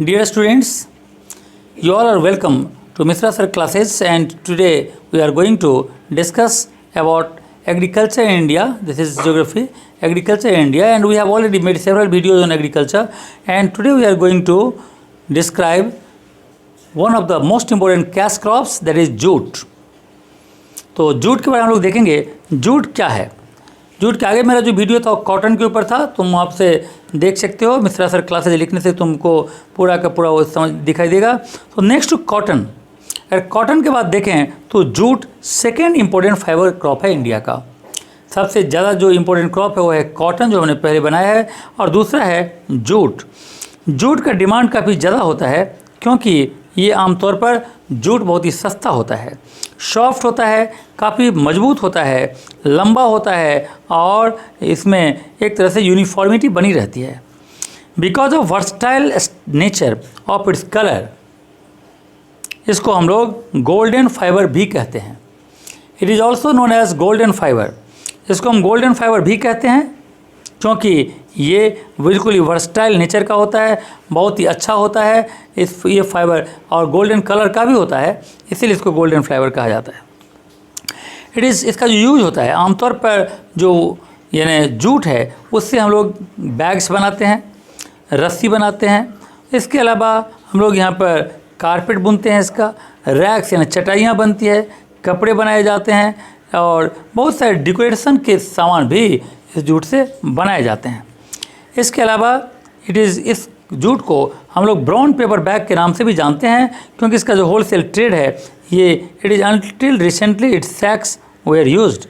Dear students, you all are welcome to Mishra Sir classes, and today we are going to discuss about agriculture in India. This is geography, agriculture in India, and we have already made several videos on agriculture, and today we are going to describe one of the most important cash crops, that is jute. तो jute के बारे में हम लोग देखेंगे jute क्या है। Jute के आगे मेरा जो वीडियो था कॉटन के ऊपर था, तुम आपसे देख सकते हो। मिश्रा सर क्लासेज लिखने से तुमको पूरा का पूरा वो समझ दिखाई देगा। तो नेक्स्ट कॉटन, अगर कॉटन के बाद देखें तो jute second important fibre crop है इंडिया का। सबसे ज़्यादा जो इम्पोर्टेंट क्रॉप है वो है कॉटन, जो हमने पहले बनाया है, और दूसरा है जूट। जूट का डिमांड काफ़ी ज़्यादा होता है क्योंकि ये आमतौर पर जूट बहुत ही सस्ता होता है, सॉफ्ट होता है, काफ़ी मजबूत होता है, लंबा होता है, और इसमें एक तरह से यूनिफॉर्मिटी बनी रहती है। Because of versatile nature of its colour, इसको हम लोग गोल्डन फाइबर भी कहते हैं। It is also known as golden fibre. इसको हम गोल्डन फाइबर भी कहते हैं क्योंकि ये बिल्कुल ही वर्सटाइल नेचर का होता है, बहुत ही अच्छा होता है ये फाइबर, और गोल्डन कलर का भी होता है, इसीलिए इसको गोल्डन फाइबर कहा जाता है। इसका जो यूज होता है आमतौर पर, जो यानी जूट है उससे हम लोग बैग्स बनाते हैं, रस्सी बनाते हैं। इसके अलावा हम लोग यहाँ पर कारपेट बुनते हैं, इसका रैक्स यानी चटाइयाँ बनती है, कपड़े बनाए जाते हैं, और बहुत सारे डेकोरेशन के सामान भी इस जूट से बनाए जाते हैं। इसके अलावा इस जूट को हम लोग ब्राउन पेपर बैग के नाम से भी जानते हैं क्योंकि इसका जो होलसेल ट्रेड है ये it is until recently its sacks were used,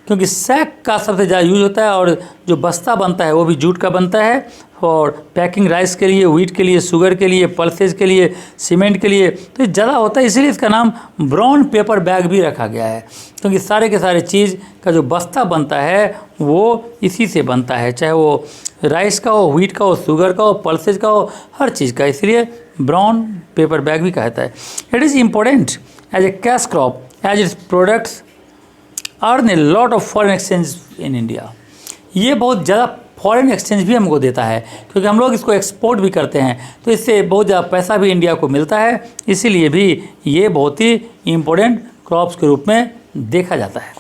क्योंकि सैक का सबसे ज़्यादा यूज होता है, और जो बस्ता बनता है वो भी जूट का बनता है, और पैकिंग राइस के लिए, व्हीट के लिए, शुगर के लिए, पल्सेज के लिए, सीमेंट के लिए तो ज़्यादा होता है, इसीलिए इसका नाम ब्राउन पेपर बैग भी रखा गया है, क्योंकि सारे के सारे चीज़ का जो बस्ता बनता है वो इसी से बनता है, चाहे वो राइस का हो, व्हीट का हो, शुगर का हो, पल्सेज का हो, हर चीज़ का, इसलिए ब्राउन पेपर बैग भी कहता है। It is important as a cash crop as its products earn a lot of foreign exchange in India. ये बहुत ज़्यादा फॉरेन एक्सचेंज भी हमको देता है क्योंकि हम लोग इसको एक्सपोर्ट भी करते हैं, तो इससे बहुत ज़्यादा पैसा भी इंडिया को मिलता है, इसीलिए भी ये बहुत ही इम्पोर्टेंट क्रॉप्स के रूप में देखा जाता है।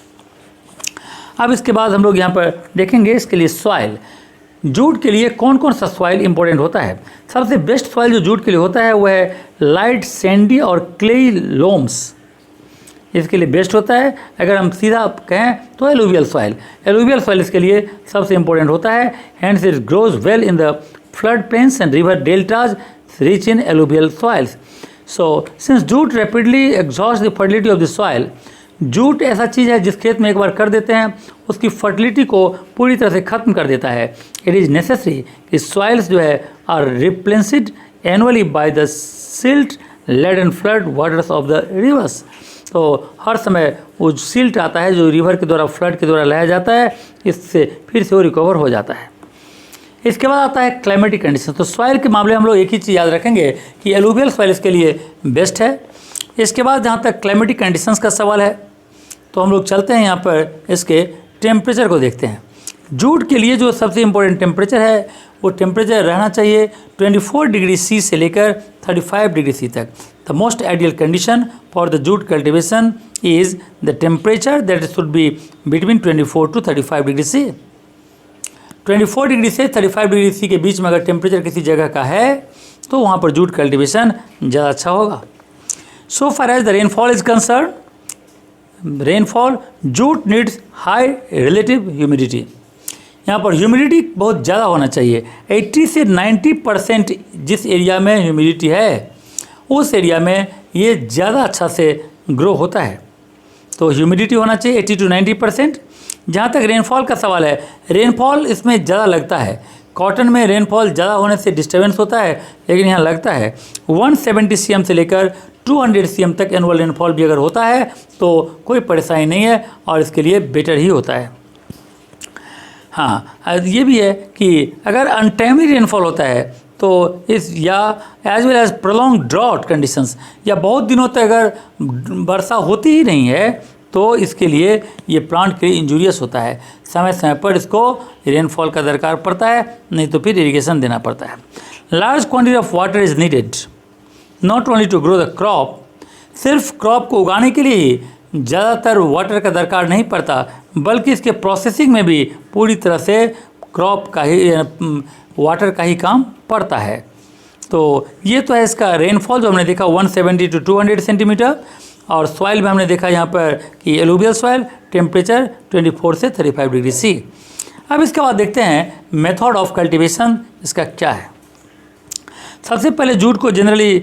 अब इसके बाद हम लोग यहाँ पर देखेंगे इसके लिए सॉइल। जूट के लिए कौन कौन सा सॉइल इम्पोर्टेंट होता है। सबसे बेस्ट सॉइल जो जूट के लिए होता है वो है लाइट सैंडी और क्लेई लोम्स, इसके लिए बेस्ट होता है। अगर हम सीधा कहें तो एलुवियल सॉइल इसके लिए सबसे इम्पोर्टेंट होता है। Hands it grows well in the flood plains and river deltas rich in alluvial soils. So since jute rapidly exhaust the fertility of the soil, jute ऐसा चीज़ है जिस खेत में एक बार कर देते हैं उसकी फर्टिलिटी को पूरी तरह से ख़त्म कर देता है। इट इज़ नेसेसरी कि सॉइल्स जो है are replenished annually by the silt laden and flood waters of the rivers. तो हर समय वो सिल्ट आता है जो रिवर के द्वारा, फ्लड के द्वारा लाया जाता है, इससे फिर से वो रिकवर हो जाता है। इसके बाद आता है क्लाइमेटिक कंडीशन। तो सॉइल के मामले में हम लोग एक ही चीज़ याद रखेंगे कि एलुवियल सॉइल इसके लिए बेस्ट है। इसके बाद जहाँ तक क्लाइमेटिक कंडीशंस का सवाल है तो हम लोग चलते हैं यहाँ पर इसके टेम्परेचर को देखते हैं। जूट के लिए जो सबसे इम्पोर्टेंट टेम्परेचर है वो टेम्परेचर रहना चाहिए 24 डिग्री सी से लेकर 35 डिग्री सी तक। The most ideal condition for the jute cultivation is the temperature that should be between 24 to 35 degree C. 24 degree से 35 डिग्री सी के बीच में अगर टेम्परेचर किसी जगह का है तो वहाँ पर जूट कल्टिवेशन ज़्यादा अच्छा होगा। So far as the rainfall is concerned, rainfall jute needs high relative humidity. यहाँ पर ह्यूमिडिटी बहुत ज़्यादा होना चाहिए। 80 से 90% जिस एरिया में ह्यूमिडिटी है उस एरिया में ये ज़्यादा अच्छा से ग्रो होता है, तो ह्यूमिडिटी होना चाहिए 80 to 90%। जहाँ तक रेनफॉल का सवाल है, रेनफॉल इसमें ज़्यादा लगता है। कॉटन में रेनफॉल ज़्यादा होने से डिस्टर्बेंस होता है, लेकिन यहाँ लगता है 170 cm से लेकर 200 cm तक एनुअल रेनफॉल भी अगर होता है तो कोई परेशानी नहीं है, और इसके लिए बेटर ही होता है। हाँ, ये भी है कि अगर अनटाइमली रेनफॉल होता है तो या as well as prolong drought conditions, या बहुत दिनों तक अगर वर्षा होती ही नहीं है तो इसके लिए ये प्लांट के लिए इंजूरियस होता है। समय समय पर इसको रेनफॉल का दरकार पड़ता है, नहीं तो फिर इरिगेशन देना पड़ता है। Large quantity of water is needed not only to grow the crop, सिर्फ क्रॉप को उगाने के लिए ज़्यादातर वाटर का दरकार नहीं पड़ता, बल्कि इसके प्रोसेसिंग में भी पूरी तरह से क्रॉप का ही वाटर का ही काम पड़ता है। तो ये तो है इसका रेनफॉल जो हमने देखा 170 to 200 सेंटीमीटर, और सॉइल में हमने देखा यहाँ पर कि एलुवियल सॉइल, टेम्परेचर 24 से 35 डिग्री सी। अब इसके बाद देखते हैं मेथड ऑफ कल्टीवेशन इसका क्या है। सबसे पहले जूट को जनरली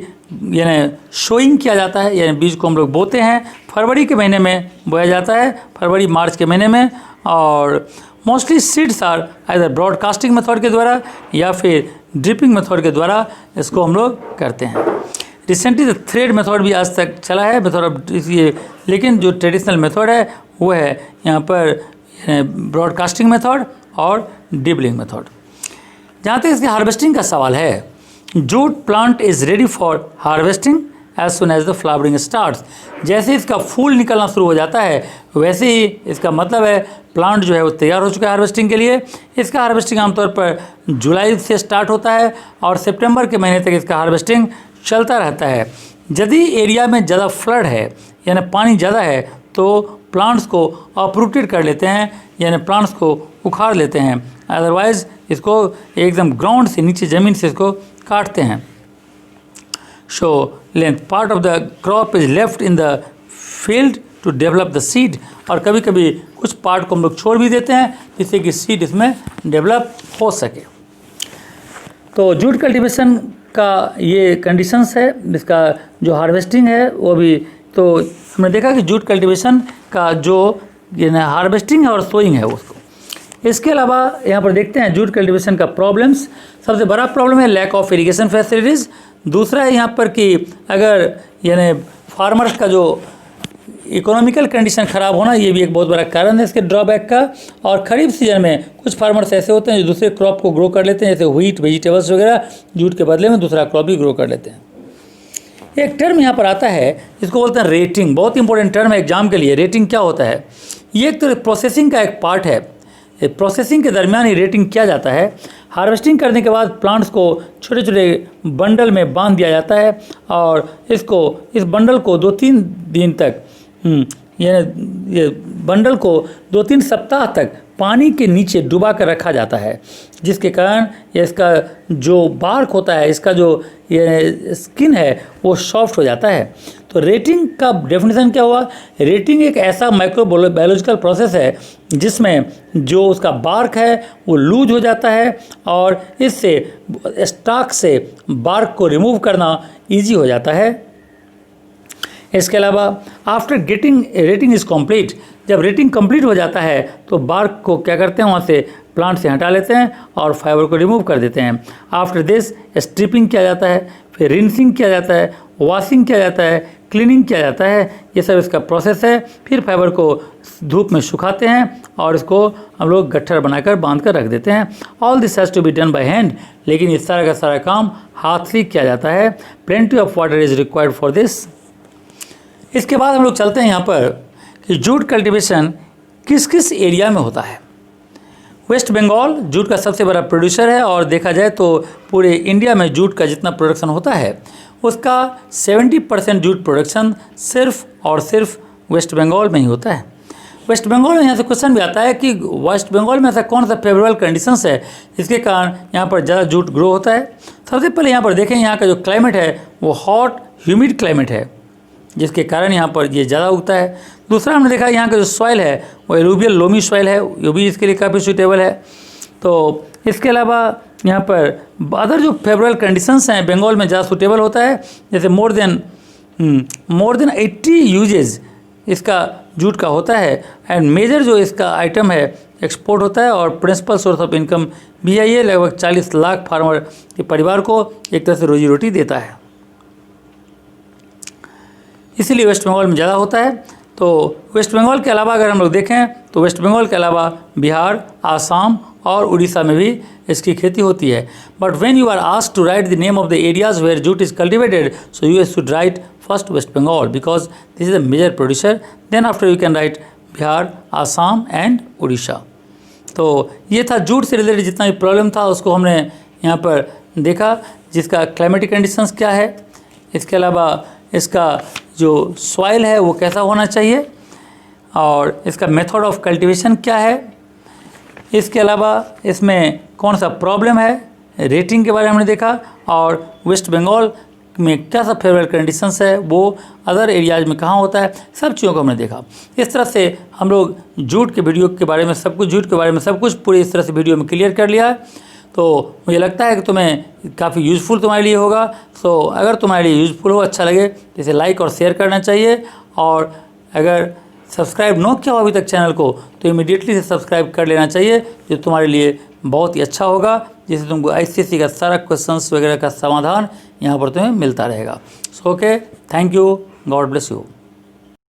यानी शोइंग किया जाता है, यानी बीज को हम लोग बोते हैं, फरवरी के महीने में बोया जाता है, फरवरी मार्च के महीने में। और mostly seeds are either broadcasting method के द्वारा या फिर ड्रिपिंग मेथड के द्वारा इसको हम लोग करते हैं। रिसेंटली थ्रेड मेथड भी आज तक चला है मेथड ऑफ ये, लेकिन जो ट्रेडिशनल मेथड है वो है यहाँ पर ब्रॉडकास्टिंग मेथड और ड्रिबलिंग मेथड। जहाँ तक इसके हार्वेस्टिंग का सवाल है, jute plant is ready for harvesting as soon as the flowering starts. जैसे इसका फूल निकलना शुरू हो जाता है वैसे ही इसका मतलब है प्लांट जो है वो तैयार हो चुका है हार्वेस्टिंग के लिए। इसका हार्वेस्टिंग आमतौर पर जुलाई से स्टार्ट होता है और सितंबर के महीने तक इसका हार्वेस्टिंग चलता रहता है। यदि एरिया में ज़्यादा फ्लड है यानी पानी ज़्यादा है तो प्लांट्स को अपरूटेड कर लेते हैं, यानी प्लांट्स को उखाड़ लेते हैं, अदरवाइज़ इसको एकदम ग्राउंड से नीचे ज़मीन से इसको काटते हैं। Show length part of the crop is left in the field to develop the seed, और कभी कभी कुछ पार्ट को हम लोग छोड़ भी देते हैं जिससे कि सीड इसमें डेवलप हो सके। तो जूट कल्टीवेशन का ये कंडीशंस है, इसका जो हार्वेस्टिंग है वो भी। तो हमने देखा कि जूट कल्टीवेशन का जो हार्वेस्टिंग है और सोइंग है उसको। इसके अलावा यहाँ पर देखते हैं जूट कल्टीवेशन का प्रॉब्लम्स। सबसे बड़ा प्रॉब्लम है लैक ऑफ इरिगेशन फैसिलिटीज़। दूसरा है यहाँ पर कि अगर यानी फार्मर्स का जो इकोनॉमिकल कंडीशन ख़राब होना, ये भी एक बहुत बड़ा कारण है इसके ड्रॉबैक का। और खरीफ सीजन में कुछ फार्मर्स ऐसे होते हैं जो दूसरे क्रॉप को ग्रो कर लेते हैं, जैसे व्हीट, वेजिटेबल्स वगैरह, जूट के बदले में दूसरा क्रॉप भी ग्रो कर लेते हैं। एक टर्म यहाँ पर आता है इसको बोलते हैं रेटिंग, बहुत इंपॉर्टेंट टर्म है एग्जाम के लिए। रेटिंग क्या होता है? ये एक तो प्रोसेसिंग का एक पार्ट है। प्रोसेसिंग के दरमियान ही रेटिंग किया जाता है। हार्वेस्टिंग करने के बाद प्लांट्स को छोटे छोटे बंडल में बांध दिया जाता है और इस बंडल को 2-3 दिन तक ये बंडल को 2-3 सप्ताह तक पानी के नीचे डुबा कर रखा जाता है, जिसके कारण इसका जो बार्क होता है, इसका जो ये स्किन है वो सॉफ्ट हो जाता है। तो रेटिंग का डेफिनेशन क्या हुआ? रेटिंग एक ऐसा माइक्रोबायोलॉजिकल प्रोसेस है जिसमें जो उसका बार्क है वो लूज हो जाता है और इससे स्टॉक से बार्क को रिमूव करना ईजी हो जाता है। इसके अलावा after getting rating is complete, जब रेटिंग कंप्लीट हो जाता है तो बार्क को क्या करते हैं, वहाँ से प्लांट से हटा लेते हैं और फाइबर को रिमूव कर देते हैं। आफ्टर दिस स्ट्रिपिंग किया जाता है, फिर रिंसिंग किया जाता है, वॉशिंग किया जाता है, क्लीनिंग किया जाता है। ये सब इसका प्रोसेस है। फिर फाइबर को धूप में सुखाते हैं और इसको हम लोग गट्ठर बनाकर बांध कर रख देते हैं। All this has to be done by hand, लेकिन इस सारा का सारा काम हाथ से किया जाता है। Plenty of water is required for this. इसके बाद हम लोग चलते हैं यहाँ पर कि जूट कल्टीवेशन किस किस एरिया में होता है। वेस्ट बंगाल जूट का सबसे बड़ा प्रोड्यूसर है और देखा जाए तो पूरे इंडिया में जूट का जितना प्रोडक्शन होता है उसका 70% जूट प्रोडक्शन सिर्फ और सिर्फ वेस्ट बंगाल में ही होता है। वेस्ट बंगाल में यहाँ से क्वेश्चन भी आता है कि वेस्ट बंगाल में ऐसा कौन सा फेवरेबल कंडीशंस है जिसके कारण यहाँ पर ज़्यादा जूट ग्रो होता है। सबसे पहले यहाँ पर देखें, यहाँ का जो क्लाइमेट है वो हॉट ह्यूमिड क्लाइमेट है जिसके कारण यहाँ पर ये ज़्यादा उगता है। दूसरा हमने देखा यहाँ का जो सॉइल है वो एलुवियल लोमी सॉइल है, ये भी इसके लिए काफ़ी सूटेबल है। तो इसके अलावा यहाँ पर अदर जो फेवरेबल कंडीशंस हैं बंगाल में ज़्यादा सूटेबल होता है, जैसे मोर देन 80 यूजेज इसका जूट का होता है एंड मेजर जो इसका आइटम है एक्सपोर्ट होता है और प्रिंसिपल सोर्स ऑफ इनकम भी है। ये लगभग 40 लाख फार्मर के परिवार को एक तरह से रोजी रोटी देता है, इसीलिए वेस्ट बंगाल में ज़्यादा होता है। तो वेस्ट बंगाल के अलावा अगर हम लोग देखें तो वेस्ट बंगाल के अलावा बिहार, आसाम और उड़ीसा में भी इसकी खेती होती है। But when you are asked to write the name of the areas where jute is cultivated, so you should write first West Bengal because this is a major producer, then after you can write Bihar, Assam and Orissa. तो ये था jute से related जितना भी problem था उसको हमने यहाँ पर देखा, जिसका क्लाइमेटिक कंडीशंस क्या है, इसके अलावा इसका जो सॉइल है वो कैसा होना चाहिए, और इसका मेथड ऑफ कल्टीवेशन क्या है, इसके अलावा इसमें कौन सा प्रॉब्लम है, रेटिंग के बारे में हमने देखा, और वेस्ट बंगाल में क्या सा फेवरेबल कंडीशंस है, वो अदर एरियाज में कहाँ होता है, सब चीज़ों को हमने देखा। इस तरह से हम लोग जूट के वीडियो के बारे में सब कुछ, जूट के बारे में सब कुछ पूरी इस तरह से वीडियो में क्लियर कर लिया है। तो मुझे लगता है कि तुम्हें काफ़ी यूज़फुल तुम्हारे लिए होगा। तो अगर तुम्हारे लिए यूज़फुल हो, अच्छा लगे तो इसे लाइक और शेयर करना चाहिए, और अगर सब्सक्राइब न किया हो अभी तक चैनल को तो इमीडिएटली से सब्सक्राइब कर लेना चाहिए, जो तुम्हारे लिए बहुत ही अच्छा होगा, जिससे तुमको ICSE का सारा क्वेश्चंस वगैरह का समाधान यहाँ पर तुम्हें मिलता रहेगा। So okay, thank you, God bless you.